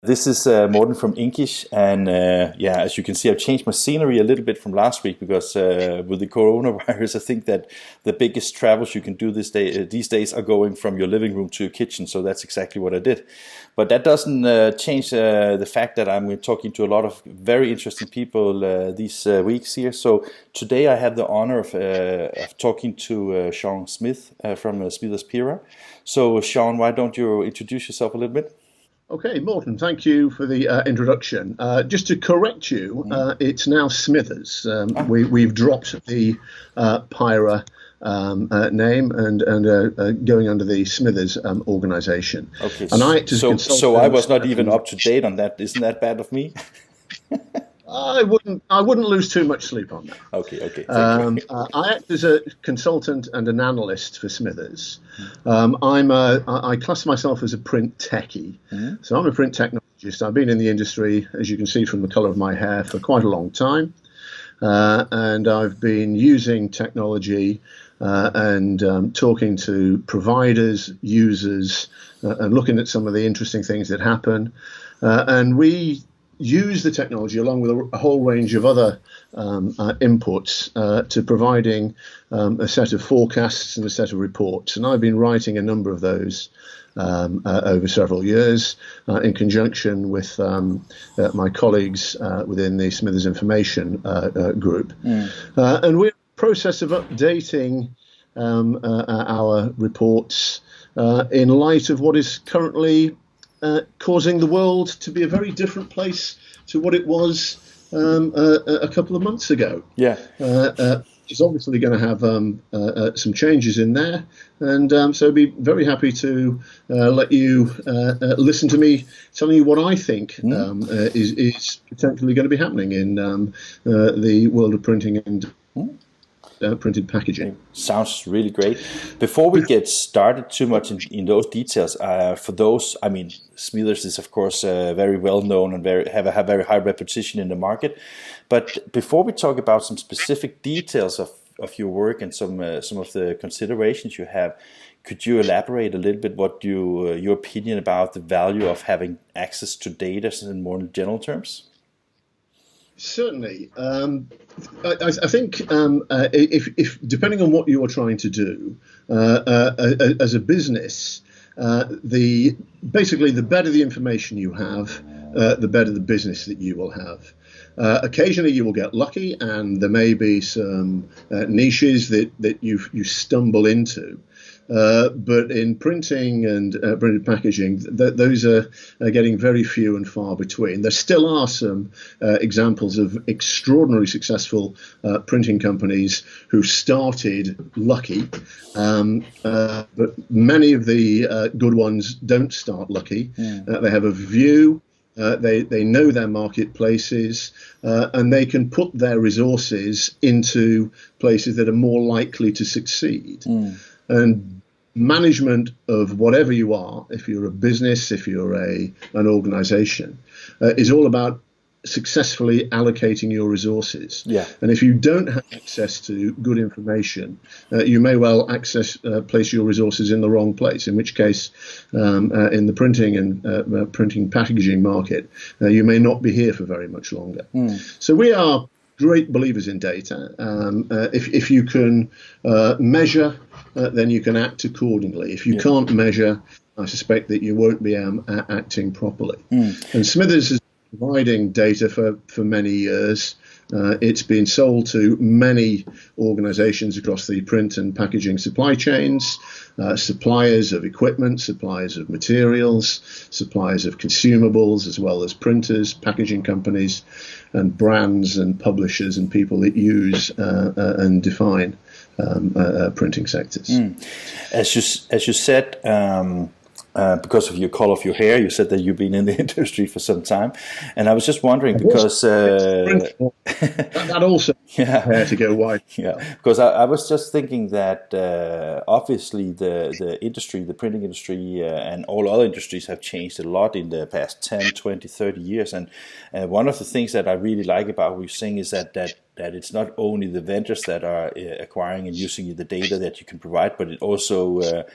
This is Morten from INKISH, and yeah, as you can see, I've changed my scenery a little bit from last week because with the coronavirus, I think that the biggest travels you can do these days are going from your living room to your kitchen. So that's exactly what I did. But that doesn't change the fact that I'm talking to a lot of very interesting people these weeks here. So today I have the honor of talking to Sean Smyth from Smithers-pira. So Sean, why don't you introduce yourself a little bit? Okay, Morten, thank you for the introduction. Just to correct you, it's now Smithers. We've dropped the Pira name and going under the Smithers organisation. Okay, and I act as a so I was not even up to date on that. Isn't that bad of me? I wouldn't lose too much sleep on that. Okay. Thank you. I act as a consultant and an analyst for Smithers. I class myself as a print techie. So I'm a print technologist. I've been in the industry, as you can see from the colour of my hair, for quite a long time. And I've been using technology and talking to providers, users, and looking at some of the interesting things that happen. And we use the technology along with a whole range of other inputs to providing a set of forecasts and a set of reports. And I've been writing a number of those over several years in conjunction with my colleagues within the Smithers Information group. And we're in the process of updating our reports in light of what is currently causing the world to be a very different place to what it was a couple of months ago. Yeah. It's obviously going to have some changes in there, and so I'd be very happy to let you listen to me telling you what I think is potentially going to be happening in the world of printing and printed packaging. Sounds really great. Before we get started too much in those details, for those, I mean, Smithers is of course very well known and have a very high reputation in the market. But before we talk about some specific details of your work and some of the considerations you have, could you elaborate a little bit what your opinion about the value of having access to data in more general terms? Certainly. I think if depending on what you are trying to do as a business, basically the better the information you have, the better the business that you will have. Occasionally you will get lucky, and there may be some niches that you stumble into. But in printing and printed packaging, those are getting very few and far between. There still are some examples of extraordinarily successful printing companies who started lucky, but many of the good ones don't start lucky. They have a view. They know their marketplaces, and they can put their resources into places that are more likely to succeed. And management of whatever you are, if you're a business, if you're an organization, is all about successfully allocating your resources. And if you don't have access to good information, you may well place your resources in the wrong place, in which case in the printing and printing packaging market, you may not be here for very much longer. So we are great believers in data. If you can measure, then you can act accordingly. If you can't measure, I suspect that you won't be acting properly. And Smithers is providing data for many years. It's been sold to many organizations across the print and packaging supply chains, suppliers of equipment, suppliers of materials, suppliers of consumables, as well as printers, packaging companies, and brands and publishers and people that use and define printing sectors. As you said, because of your color of your hair, you said that you've been in the industry for some time, and I was just wondering because that also hair to go white. Because I was just thinking that obviously the industry, the printing industry, and all other industries have changed a lot in the past 10, 20, 30 years, and one of the things that I really like about what you're saying is that that it's not only the vendors that are acquiring and using the data that you can provide, but it also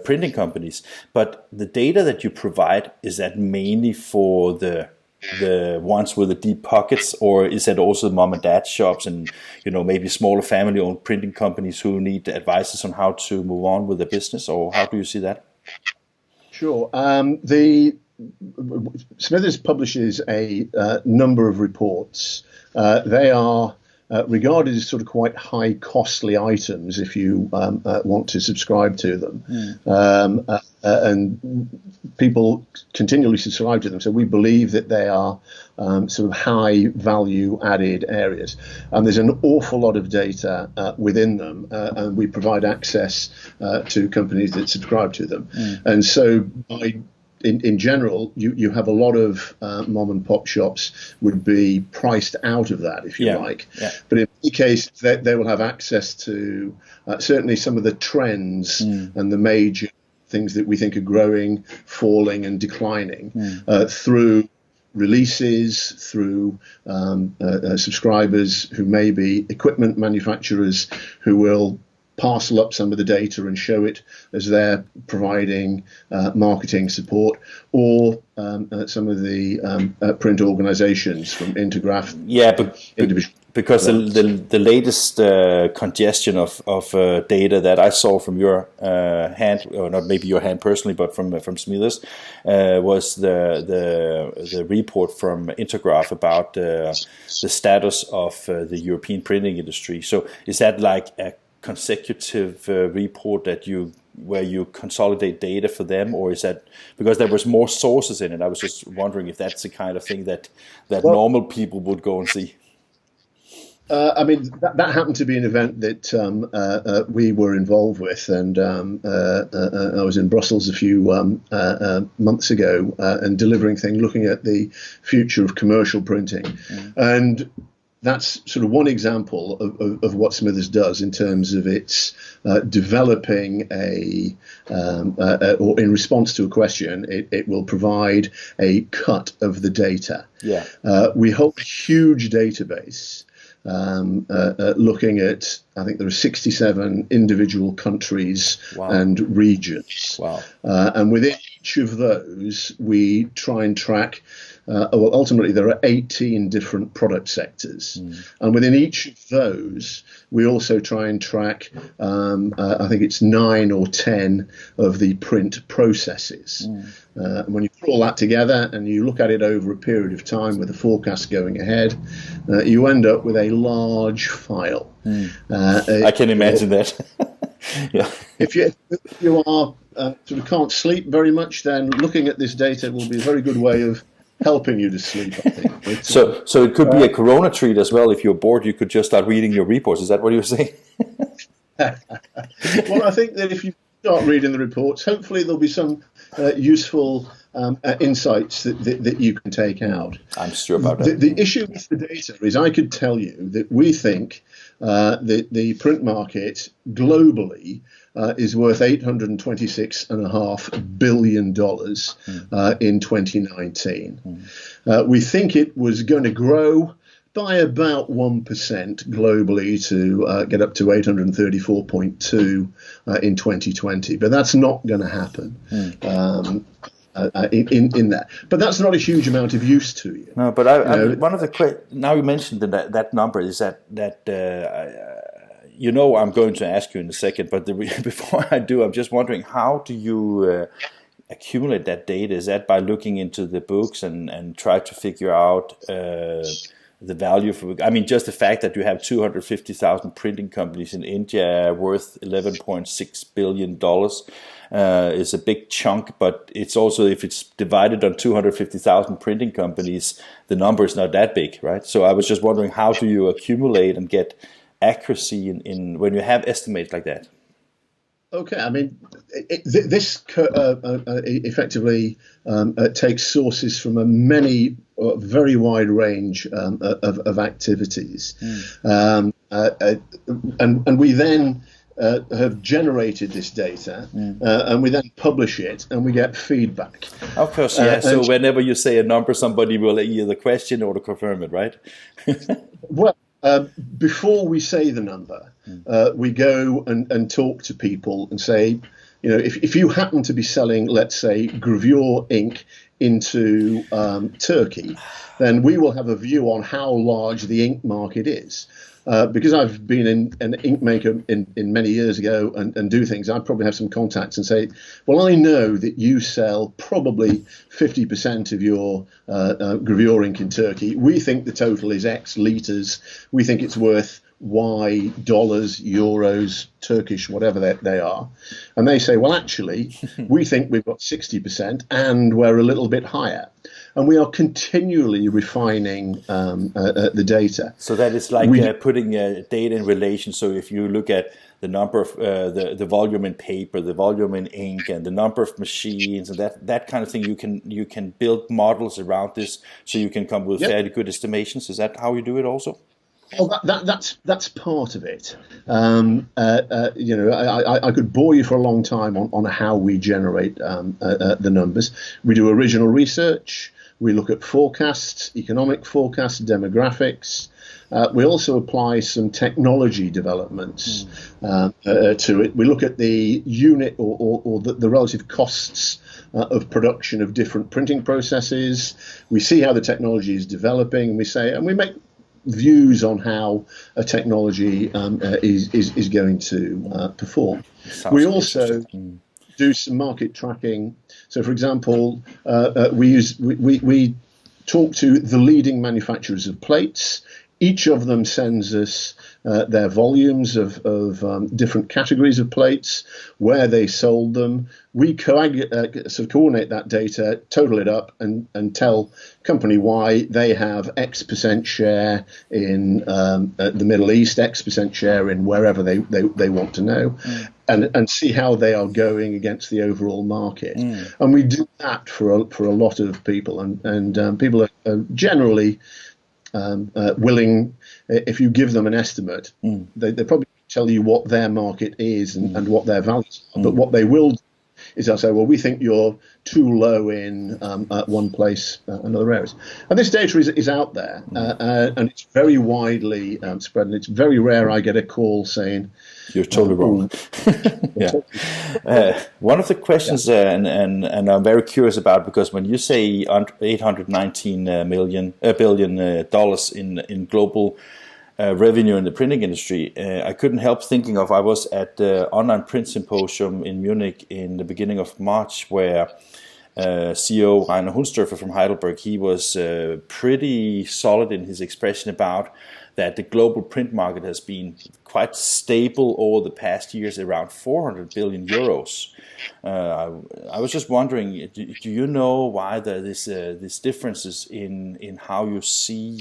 printing companies. But the data that you provide, is that mainly for the ones with the deep pockets, or is that also mom and dad shops and maybe smaller family-owned printing companies who need advices on how to move on with their business, or how do you see that? Sure. The Smithers publishes a number of reports. They are regarded as sort of quite high costly items if you want to subscribe to them. And people continually subscribe to them. So we believe that they are sort of high value added areas. And there's an awful lot of data within them. And we provide access to companies that subscribe to them. And so in general, you have a lot of mom and pop shops would be priced out of that, if you like. Yeah. But in any case, they will have access to certainly some of the trends and the major things that we think are growing, falling, and declining through releases, through subscribers who may be equipment manufacturers who will parcel up some of the data and show it as they're providing marketing support, or some of the print organizations from Intergraph. Yeah, but because the latest congestion of data that I saw from your hand, or not maybe your hand personally, but from Smithers, was the report from Intergraph about the status of the European printing industry. So is that like a consecutive report where you consolidate data for them, or is that because there was more sources in it? I was just wondering if that's the kind of thing that normal people would go and see. I mean, that happened to be an event that we were involved with, and I was in Brussels a few months ago and delivering things looking at the future of commercial printing. And that's sort of one example of what Smithers does in terms of its developing or in response to a question, it will provide a cut of the data. Yeah. We hold a huge database looking at, I think there are 67 individual countries and regions. Wow. And within each of those, we try and track ultimately there are 18 different product sectors. And within each of those, we also try and track, I think it's 9 or 10 of the print processes. And when you put all that together and you look at it over a period of time with a forecast going ahead, you end up with a large file. I can imagine that. Yeah. If you are sort of can't sleep very much, then looking at this data will be a very good way of helping you to sleep, I think. But, so it could be a corona treat as well. If you're bored, you could just start reading your reports. Is that what you were saying? Well, I think that if you start reading the reports, hopefully there'll be some useful insights that you can take out. I'm sure about that. The issue with the data is I could tell you that we think that the print market globally is worth $826.5 billion in 2019. We think it was going to grow by about 1% globally to get up to 834.2 in 2020, but that's not going to happen. In that, but that's not a huge amount of use to you. No, but one of the now you mentioned that number is that I'm going to ask you in a second, but before I do, I'm just wondering, how do you accumulate that data? Is that by looking into the books and try to figure out the value for? I mean, just the fact that you have 250,000 printing companies in India worth $11.6 billion. Is a big chunk, but it's also, if it's divided on 250,000 printing companies, the number is not that big, right? So I was just wondering, how do you accumulate and get accuracy in when you have estimates like that? Okay, I mean, this effectively takes sources from a very wide range of activities, and we then have generated this data, and we then publish it, and we get feedback. Of course, yeah. So whenever you say a number, somebody will either question or to confirm it, right? Well, Before we say the number, we go and talk to people and say, if you happen to be selling, let's say, gravure ink into Turkey, then we will have a view on how large the ink market is. Because I've been an ink maker in many years ago and do things, I probably have some contacts and say, well, I know that you sell probably 50% of your gravure ink in Turkey. We think the total is X litres. We think it's worth Y dollars, euros, Turkish, whatever they are. And they say, well, actually, we think we've got 60% and we're a little bit higher. And we are continually refining the data. So that is like putting data in relation. So if you look at the number of the volume in paper, the volume in ink, and the number of machines, and that kind of thing, you can build models around this, so you can come with fairly good estimations. Is that how you do it also? Well, that's part of it. I could bore you for a long time on how we generate the numbers. We do original research. We look at forecasts, economic forecasts, demographics. We also apply some technology developments to it. We look at the unit or the relative costs of production of different printing processes. We see how the technology is developing. And we make views on how a technology is going to perform. We also do some market tracking. So, for example, we talk to the leading manufacturers of plates. Each of them sends us their volumes of different categories of plates, where they sold them. We coordinate that data, total it up, and tell company Y they have X% share in the Middle East, X% share in wherever they want to know, and see how they are going against the overall market. And we do that for a lot of people, and people are generally willing, if you give them an estimate, they probably tell you what their market is and what their values are. But what they will do is they'll say, well, we think you're too low in one place and other areas. And this data is out there, and it's very widely spread, and it's very rare I get a call saying, you're totally wrong. One of the questions, and I'm very curious about, because when you say $819 billion in global revenue in the printing industry, I couldn't help thinking of, I was at the Online Print Symposium in Munich in the beginning of March, where CEO Rainer Hundsdörfer from Heidelberg, he was pretty solid in his expression about that the global print market has been quite stable over the past years, around 400 billion euros. I was just wondering, do you know why these differences in how you see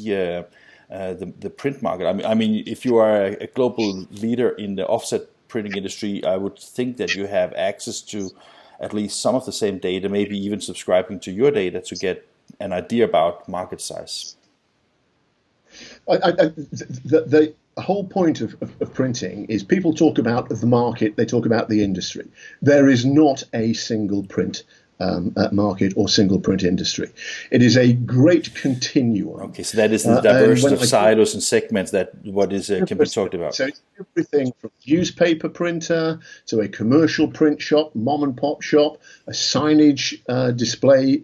the print market? I mean, if you are a global leader in the offset printing industry, I would think that you have access to at least some of the same data, maybe even subscribing to your data to get an idea about market size. The whole point of printing is people talk about the market, they talk about the industry. There is not a single print market or single print industry. It is a great continuum. Okay, so that is the diversity of silos and segments that can be talked about. So everything from newspaper printer to a commercial print shop, mom and pop shop, a signage display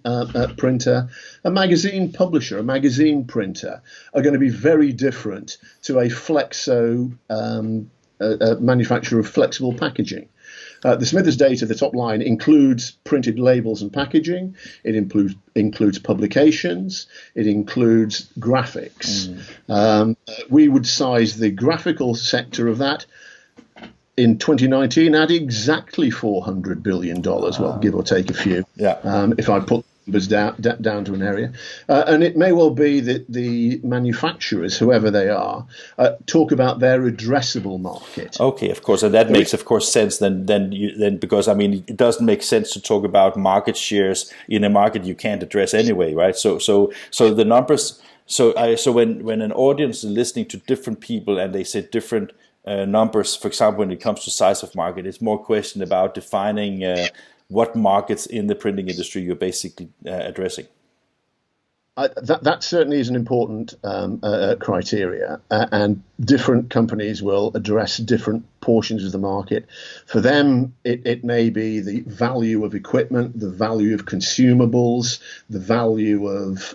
printer, a magazine publisher, a magazine printer are going to be very different to a flexo manufacturer of flexible packaging. The Smithers data, the top line, includes printed labels and packaging. It includes publications. It includes graphics. We would size the graphical sector of that in 2019 at exactly $400 billion, well, give or take a few. If I put numbers down to an area. And it may well be that the manufacturers, whoever they are, talk about their addressable market. Okay, of course, and that makes, of course, sense then because, I mean, it doesn't make sense to talk about market shares in a market you can't address anyway, right? So the numbers. So when an audience is listening to different people and they say different numbers, for example, when it comes to size of market, it's more a question about defining what markets in the printing industry you're basically addressing. That certainly is an important criteria, and different companies will address different portions of the market. For them, it may be the value of equipment, the value of consumables, the value of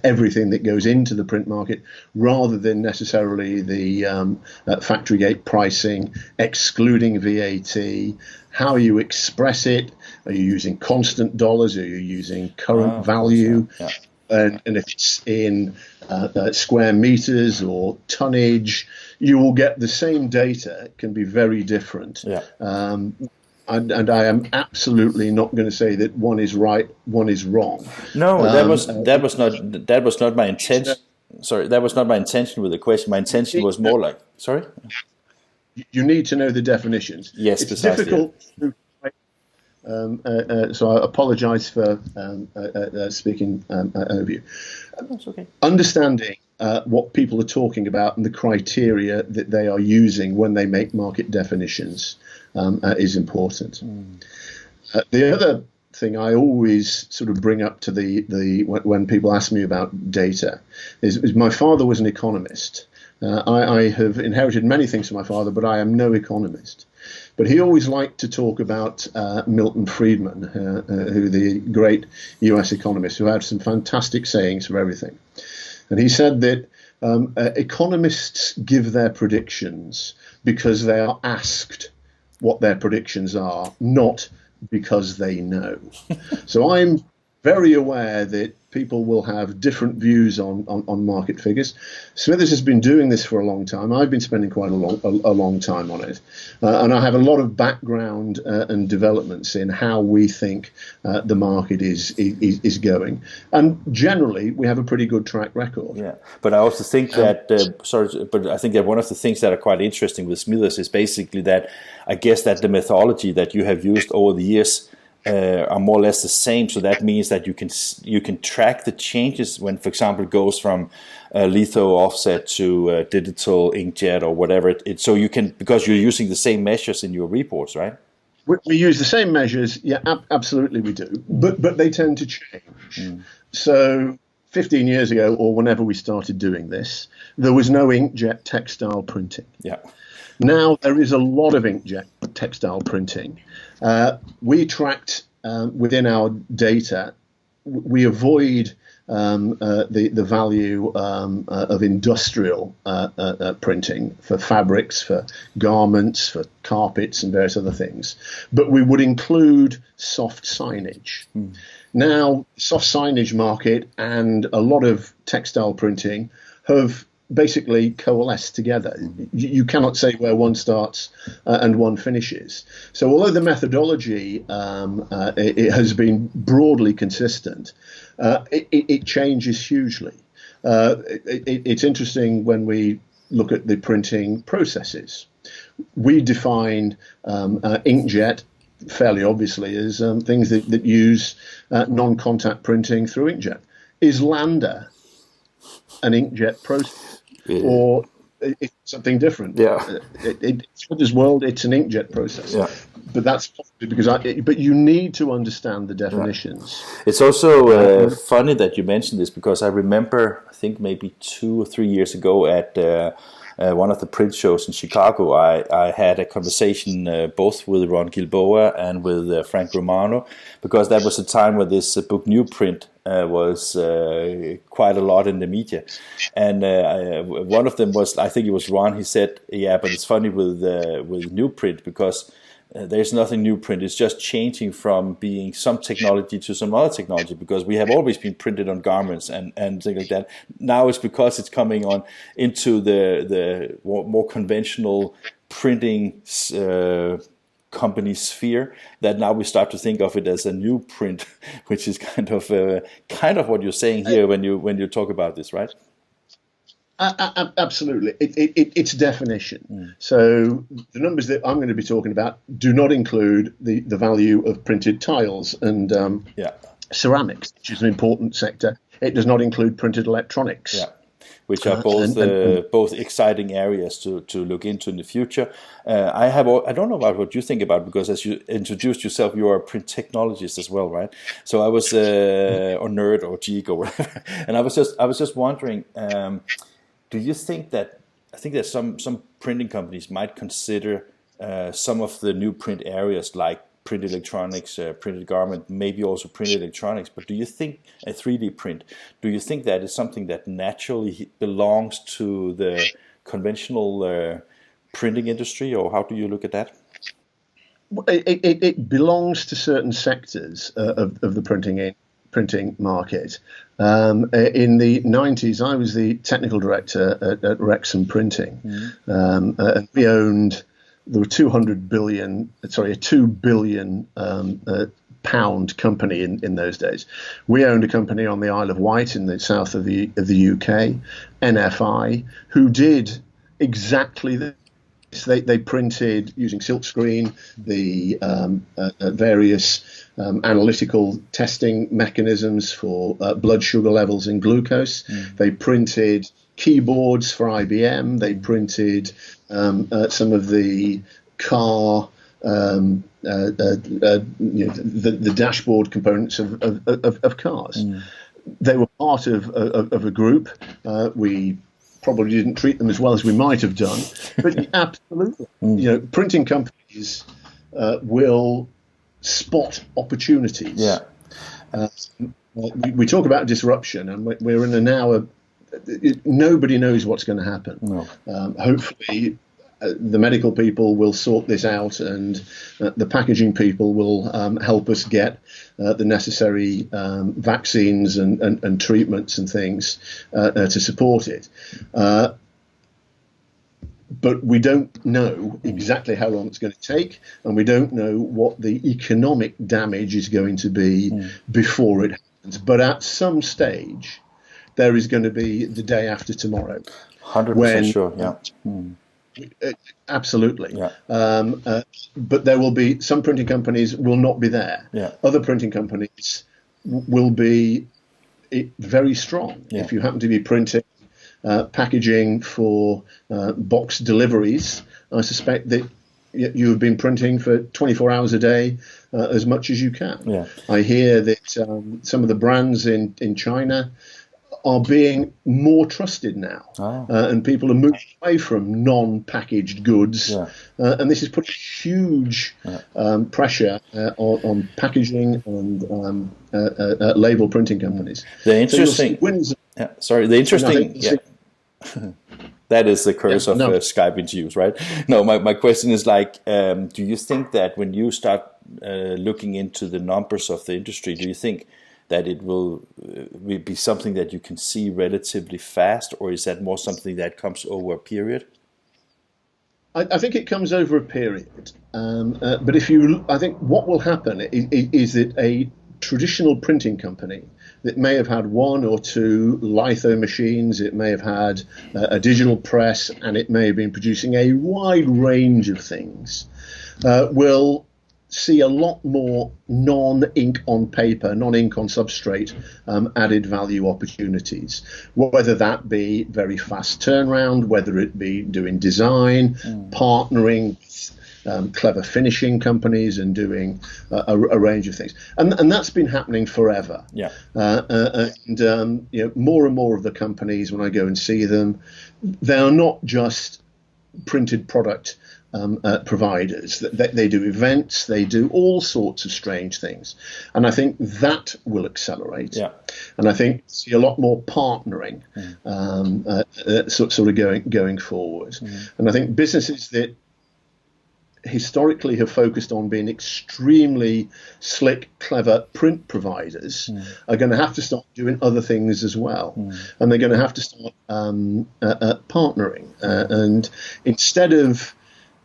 everything that goes into the print market, rather than necessarily the factory gate pricing, excluding VAT. How you express it? Are you using constant dollars? Are you using current value? Yeah. And if it's in square meters or tonnage, you will get the same data. It can be very different. Yeah. And I am absolutely not going to say that one is right, one is wrong. No, that was not my intention. Sorry, that was not my intention with the question. My intention was more like, sorry? You need to know the definitions. Yes, it's precisely. Difficult. So I apologise for speaking over you. That's okay. Understanding what people are talking about and the criteria that they are using when they make market definitions is important. The other thing I always sort of bring up to when people ask me about data is my father was an economist. I have inherited many things from my father, but I am no economist. But he always liked to talk about Milton Friedman, who the great US economist, who had some fantastic sayings for everything. And he said that economists give their predictions because they are asked what their predictions are, not because they know. So I'm very aware that people will have different views on market figures. Smithers has been doing this for a long time. I've been spending quite a long time on it. And I have a lot of background and developments in how we think the market is going. And generally, we have a pretty good track record. Yeah, but I also think that, but I think that one of the things that are quite interesting with Smithers is basically that I guess that the methodology that you have used over the years are more or less the same. So that means that you can track the changes when, for example, it goes from litho offset to digital inkjet or whatever. So you can, because you're using the same measures in your reports, right? We use the same measures. Yeah, absolutely we do. But they tend to change. So 15 years ago, or whenever we started doing this, there was no inkjet textile printing. Yeah. Now there is a lot of inkjet textile printing. We tracked within our data, we avoid the value of industrial printing for fabrics, for garments, for carpets and various other things. But we would include soft signage. Now, soft signage market and a lot of textile printing have basically coalesce together. You cannot say where one starts and one finishes. So although the methodology it has been broadly consistent, it changes hugely. It's interesting when we look at the printing processes. We define inkjet fairly obviously as things that use non-contact printing through inkjet. Is Lander an inkjet process? Or it's something different? Yeah. In Smithers' world, it's an inkjet process. Yeah. But that's possibly because but you need to understand the definitions. Yeah. It's also funny that you mentioned this, because I remember, I think maybe 2 or 3 years ago at one of the print shows in Chicago, I had a conversation both with Ron Gilboa and with Frank Romano, because that was a time where this book Newprint was quite a lot in the media. And one of them was, I think it was Ron, he said, yeah, but it's funny with Newprint, because there's nothing new print. It's just changing from being some technology to some other technology, because we have always been printed on garments and things like that. Now it's because it's coming on into the more conventional printing company sphere that now we start to think of it as a new print, which is kind of what you're saying here when you talk about this, right? Absolutely. It's definition. So the numbers that I'm going to be talking about do not include the value of printed tiles and ceramics, which is an important sector. It does not include printed electronics. Yeah. which are both exciting areas to look into in the future. I don't know about what you think about, because as you introduced yourself, you are a print technologist as well, right? So I was or nerd or geek or whatever, and I was just wondering, do you think that I think that some printing companies might consider some of the new print areas like print electronics, printed garment, maybe also print electronics. But do you think a 3D print, do you think that is something that naturally belongs to the conventional printing industry, or how do you look at that? It belongs to certain sectors of the printing market. In the 90s, I was the technical director at Wrexham Printing, and we owned. There were a 2 billion pound company in those days. We owned a company on the Isle of Wight in the south of the UK, NFI, who did exactly this. They printed using silkscreen the various analytical testing mechanisms for blood sugar levels in glucose. They printed keyboards for IBM. They printed some of the car, the dashboard components of cars. They were part of a group. We probably didn't treat them as well as we might have done, but absolutely, printing companies will spot opportunities. Yeah. We talk about disruption, and we're in an hour. Nobody knows what's going to happen. No. Hopefully, the medical people will sort this out, and the packaging people will help us get the necessary vaccines and treatments and things to support it. But we don't know exactly how long it's going to take, and we don't know what the economic damage is going to be before it happens. But at some stage, there is going to be the day after tomorrow. 100% sure, yeah. Absolutely. Yeah. But there will be, some printing companies will not be there. Yeah. Other printing companies will be very strong. Yeah. If you happen to be printing packaging for box deliveries, I suspect that you have been printing for 24 hours a day as much as you can. Yeah. I hear that some of the brands in China are being more trusted now, and people are moving away from non-packaged goods, and this is putting huge pressure on packaging and label printing companies. The interesting, that is the curse of Skype interviews, right? No, my question is like, do you think that when you start looking into the numbers of the industry, do you think that it will be something that you can see relatively fast, or is that more something that comes over a period? I think it comes over a period, but I think what will happen is that a traditional printing company that may have had one or two litho machines, it may have had a digital press, and it may have been producing a wide range of things, will see a lot more non-ink on paper, non-ink on substrate added value opportunities, whether that be very fast turnaround, whether it be doing design, partnering with clever finishing companies and doing a range of things. And that's been happening forever. Yeah. And more and more of the companies, when I go and see them, they are not just printed product providers. They do events, they do all sorts of strange things, and I think that will accelerate. Yeah. And I think see a lot more partnering, sort of going forward. And I think businesses that historically have focused on being extremely slick, clever print providers are going to have to start doing other things as well, and they're going to have to start partnering. And instead of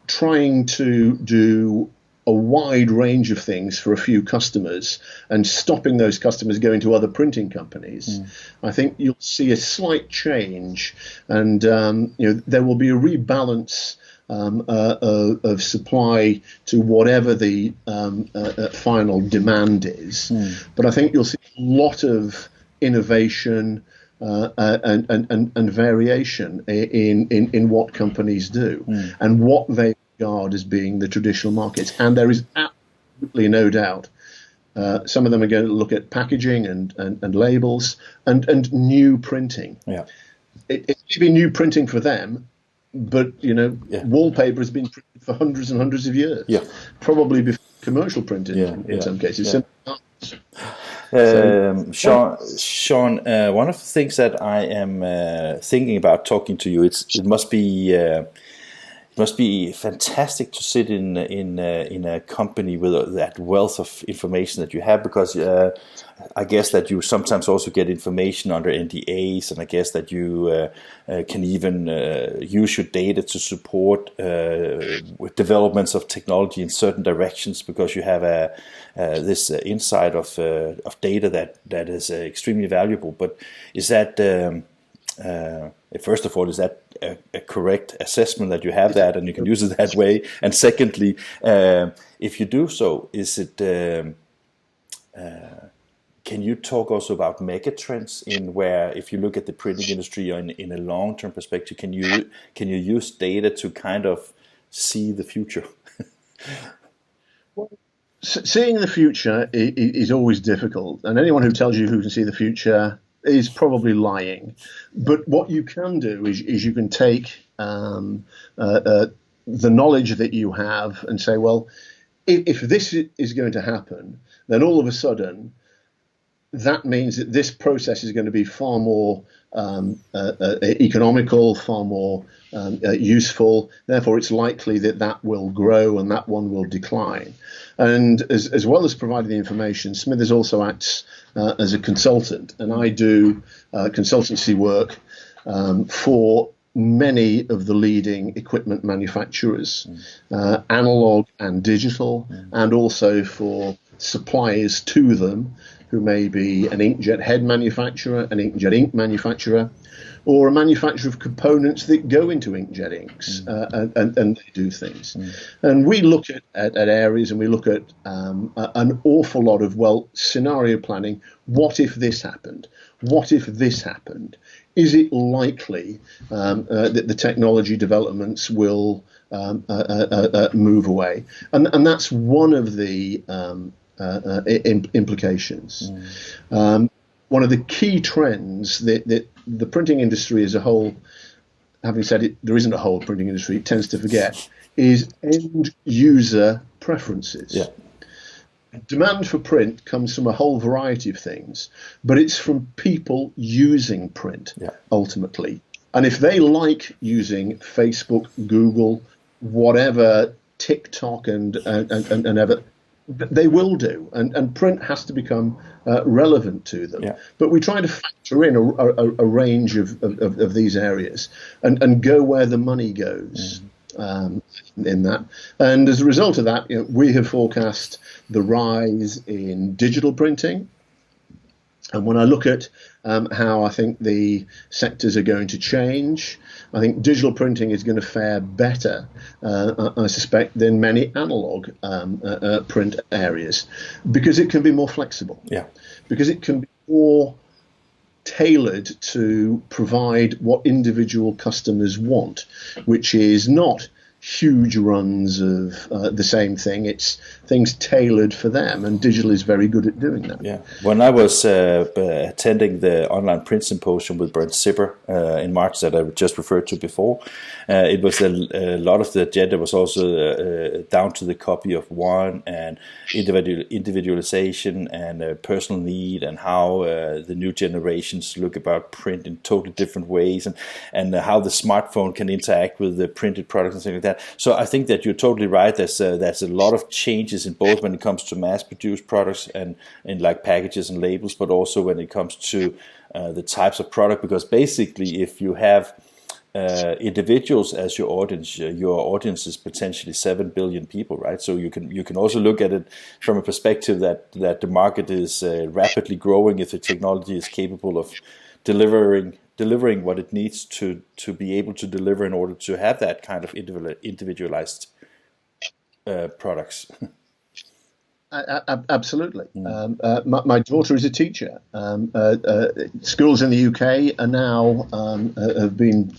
trying to do a wide range of things for a few customers and stopping those customers going to other printing companies, I think you'll see a slight change, and there will be a rebalance of supply to whatever the final demand is. But I think you'll see a lot of innovation, and variation in what companies do and what they regard as being the traditional markets. And there is absolutely no doubt some of them are going to look at packaging and labels and new printing. Yeah. It may be new printing for them, but wallpaper has been printed for hundreds and hundreds of years. Yeah. Probably before commercial printing in some cases. Yeah. Sean, one of the things that I am thinking about talking to you, it must be fantastic to sit in a company with that wealth of information that you have, because I guess that you sometimes also get information under NDAs, and I guess that you can even use your data to support developments of technology in certain directions, because you have this insight of data that is extremely valuable. But is that first of all, is that a correct assessment that you have that and you can use it that way? And secondly, if you do so, is it can you talk also about megatrends in where, if you look at the printing industry in a long-term perspective, can you use data to kind of see the future? Well, seeing the future is always difficult, and anyone who tells you who can see the future is probably lying. But what you can do is you can take the knowledge that you have and say, well, if this is going to happen, then all of a sudden that means that this process is going to be far more economical, far more useful. Therefore, it's likely that will grow and that one will decline. And as well as providing the information, Smithers also acts as a consultant, and I do consultancy work for many of the leading equipment manufacturers, analog and digital, and also for suppliers to them, who may be an inkjet head manufacturer, an inkjet ink manufacturer, or a manufacturer of components that go into inkjet inks, and they do things. And we look at areas, and we look at an awful lot of, scenario planning. What if this happened? What if this happened? Is it likely that the technology developments will move away? And that's one of the implications. One of the key trends that the printing industry as a whole, having said it, there isn't a whole printing industry, it tends to forget, is end user preferences. Yeah. Demand for print comes from a whole variety of things, but it's from people using print ultimately. And if they like using Facebook, Google, whatever, TikTok and ever, they will do, and print has to become relevant to them. Yeah. But we try to factor in a range of these areas and go where the money goes in that. And as a result of that, we have forecast the rise in digital printing. And when I look at how I think the sectors are going to change, I think digital printing is going to fare better, I suspect, than many analog print areas, because it can be more flexible. Yeah. Because it can be more tailored to provide what individual customers want, which is not huge runs of the same thing. It's things tailored for them, and digital is very good at doing that. Yeah. When I was attending the online print symposium with Brent Zipper in March that I just referred to before, it was a lot of the agenda was also down to the copy of one and individualization and personal need, and how the new generations look about print in totally different ways, and how the smartphone can interact with the printed products and things like that. So I think that you're totally right. There's a lot of changes in both when it comes to mass-produced products and like packages and labels, but also when it comes to the types of product. Because basically, if you have individuals as your audience is potentially 7 billion people, right? So you can also look at it from a perspective that the market is rapidly growing if the technology is capable of delivering what it needs to be able to deliver in order to have that kind of individualized products. Absolutely. My daughter is a teacher. Schools in the UK are now have been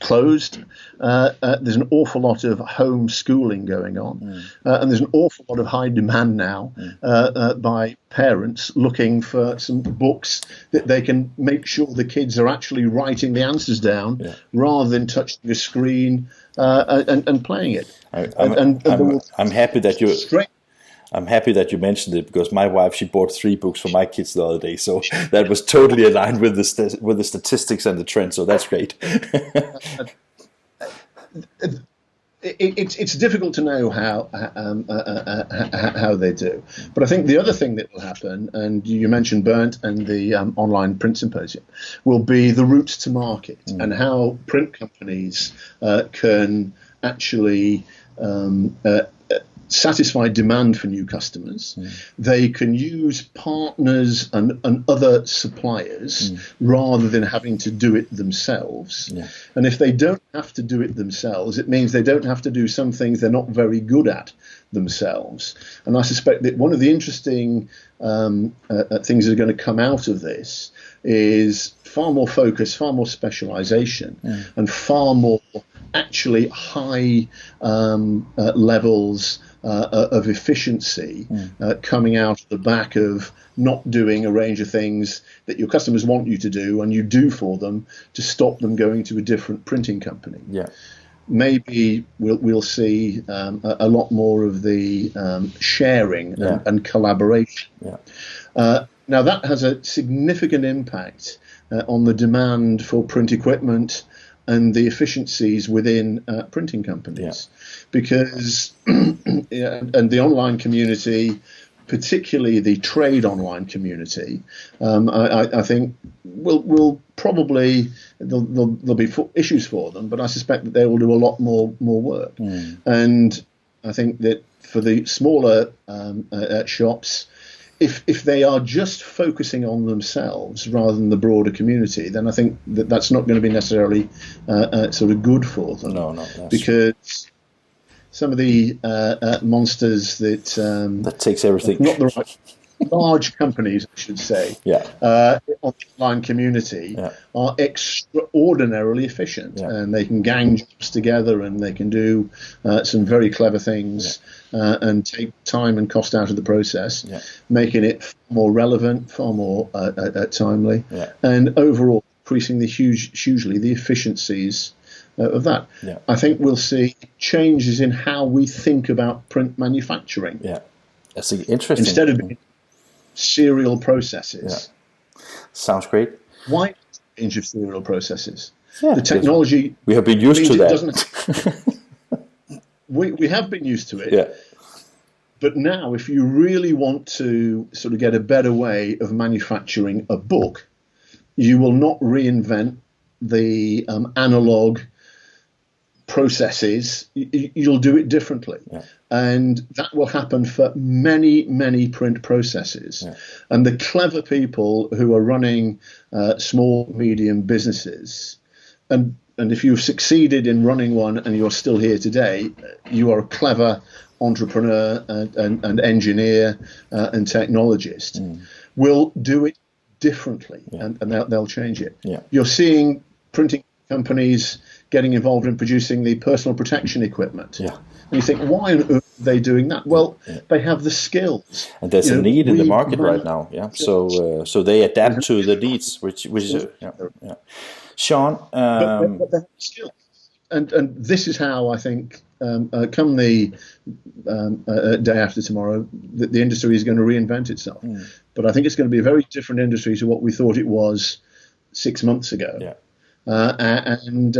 closed. There's an awful lot of homeschooling going on, and there's an awful lot of high demand now by parents looking for some books that they can make sure the kids are actually writing the answers down rather than touching a screen and playing it. I'm happy that you. I'm happy that you mentioned it, because my wife, she bought 3 books for my kids the other day, so that was totally aligned with the statistics and the trend. So that's great. It's difficult to know how they do, but I think the other thing that will happen, and you mentioned Bernd and the online print symposium, will be the routes to market and how print companies can actually satisfy demand for new customers. They can use partners and other suppliers rather than having to do it themselves. And if they don't have to do it themselves, it means they don't have to do some things they're not very good at themselves. And I suspect that one of the interesting things that are going to come out of this is far more focus, far more specialization, and far more actually high levels of efficiency coming out of the back of not doing a range of things that your customers want you to do and you do for them to stop them going to a different printing company. Maybe we'll see a lot more of the sharing and collaboration. Now that has a significant impact on the demand for print equipment and the efficiencies within printing companies, because and the online community, particularly the trade online community, I think will probably there'll be issues for them, but I suspect that they will do a lot more work. And I think that for the smaller shops, if they are just focusing on themselves rather than the broader community, then I think that's not going to be necessarily sort of good for them. No, because some of the monsters that takes everything. Not the right large companies, I should say. Online community are extraordinarily efficient, and they can gang jobs together, and they can do some very clever things and take time and cost out of the process, making it far more relevant, far more timely, and overall increasing hugely the efficiencies of that. I think we'll see changes in how we think about print manufacturing. That's interesting. Instead of serial processes. Sounds great. Why change of serial processes? The technology, we have been used to that. We have been used to it. But now, if you really want to sort of get a better way of manufacturing a book, you will not reinvent the analog processes. You'll do it differently. And that will happen for many print processes. And the clever people who are running small, medium businesses, and if you've succeeded in running one and you're still here today, you are a clever entrepreneur and engineer and technologist, will do it differently, and they'll change it. You're seeing printing companies getting involved in producing the personal protection equipment. And you think, why on earth are they doing that? Well, they have the skills. And there's a need in the market right now. So they adapt to the needs, which is Sean. But they have the skills. And this is how I think, come the day after tomorrow, the industry is going to reinvent itself. But I think it's going to be a very different industry to what we thought it was 6 months ago. And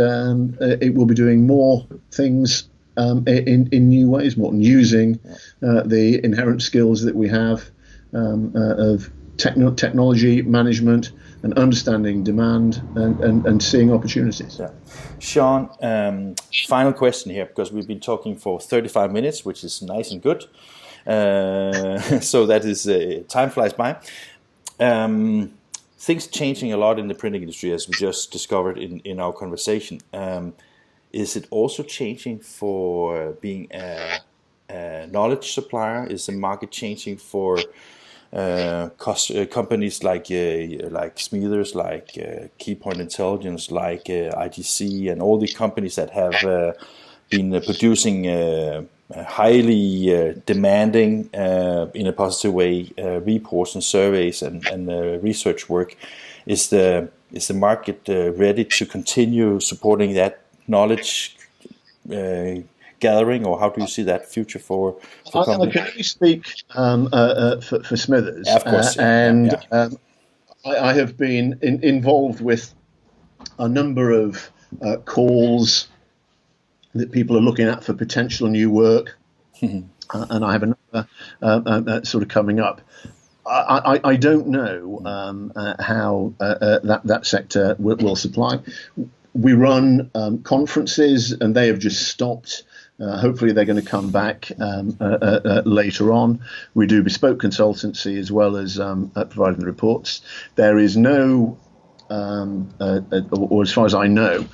it will be doing more things in new ways, Morten, using the inherent skills that we have of technology management and understanding demand and seeing opportunities. Sean, final question here, because we've been talking for 35 minutes, which is nice and good. So that is, time flies by. Things changing a lot in the printing industry, as we just discovered in our conversation. Is it also changing for being a knowledge supplier? Is the market changing for companies like Smithers, like Keypoint Intelligence, like ITC, and all the companies that have been producing highly demanding, in a positive way, reports and surveys and research work? Is the market ready to continue supporting that knowledge gathering, or how do you see that future for companies? I can only speak for Smithers, Yeah, of course, and I have been involved with a number of calls that people are looking at for potential new work, and I have another sort of coming up. I don't know how that sector will supply. We run conferences, and they have just stopped. Hopefully they're going to come back later on. We do bespoke consultancy as well as providing the reports. There is no, or as far as I know,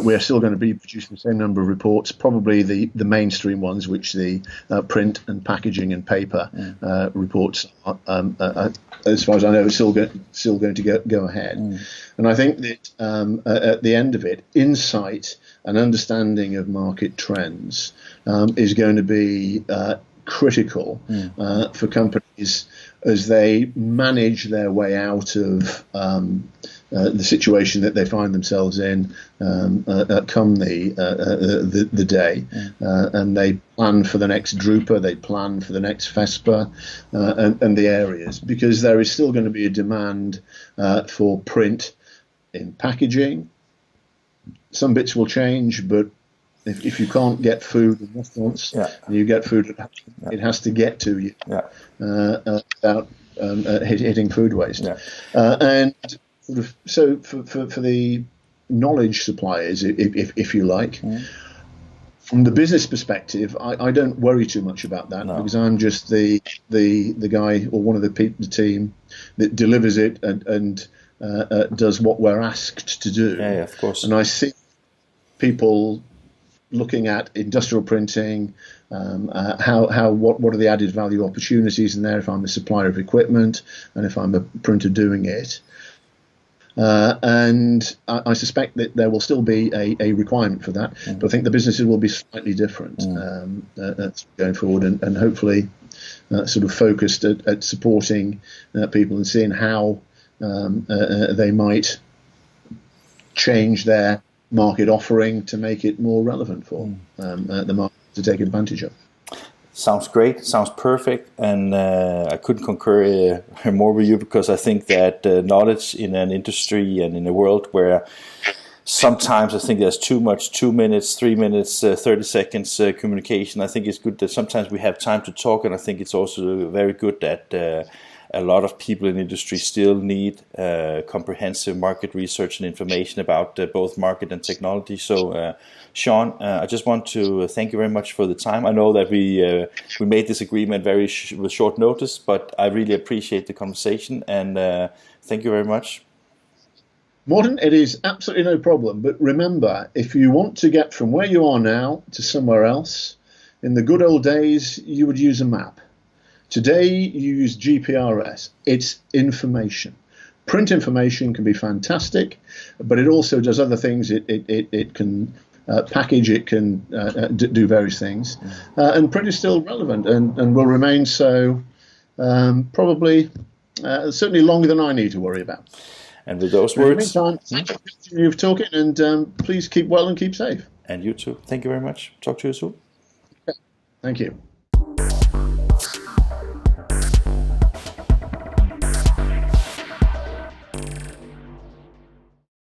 we're still going to be producing the same number of reports, probably the mainstream ones, which the print and packaging and paper reports, as far as I know, are still going to go ahead. And I think that at the end of it, insight and understanding of market trends is going to be critical for companies as they manage their way out of the situation that they find themselves in come the day, and they plan for the next Drupal, they plan for the next Vespa, and the areas, because there is still going to be a demand for print in packaging. Some bits will change, but if you can't get food in restaurants, and you get food, it has to get to you without hitting food waste. And sort of, so for the knowledge suppliers, if you like, from the business perspective, I don't worry too much about that, because I'm just the guy or one of the team that delivers it and does what we're asked to do. Yeah, of course. And I see people looking at industrial printing, what are the added value opportunities in there if I'm a supplier of equipment and if I'm a printer doing it. And I suspect that there will still be a requirement for that, but I think the businesses will be slightly different going forward, and hopefully sort of focused at supporting people and seeing how they might change their market offering to make it more relevant for the market to take advantage of. Sounds great. Sounds perfect. And I couldn't concur more with you, because I think that knowledge in an industry and in a world where sometimes I think there's too much 2 minutes, 3 minutes, 30 seconds communication. I think it's good that sometimes we have time to talk, and I think it's also very good that a lot of people in the industry still need comprehensive market research and information about both market and technology. So, Sean, I just want to thank you very much for the time. I know that we made this agreement with short notice, but I really appreciate the conversation, and thank you very much. Morten, it is absolutely no problem. But remember, if you want to get from where you are now to somewhere else, in the good old days, you would use a map. Today, you use GPRS. It's information. Print information can be fantastic, but it also does other things. It can package, it can do various things. And print is still relevant and will remain so probably certainly longer than I need to worry about. And with those words, in the meantime, thank you for continuing talking, and please keep well and keep safe. And you too. Thank you very much. Talk to you soon. Thank you.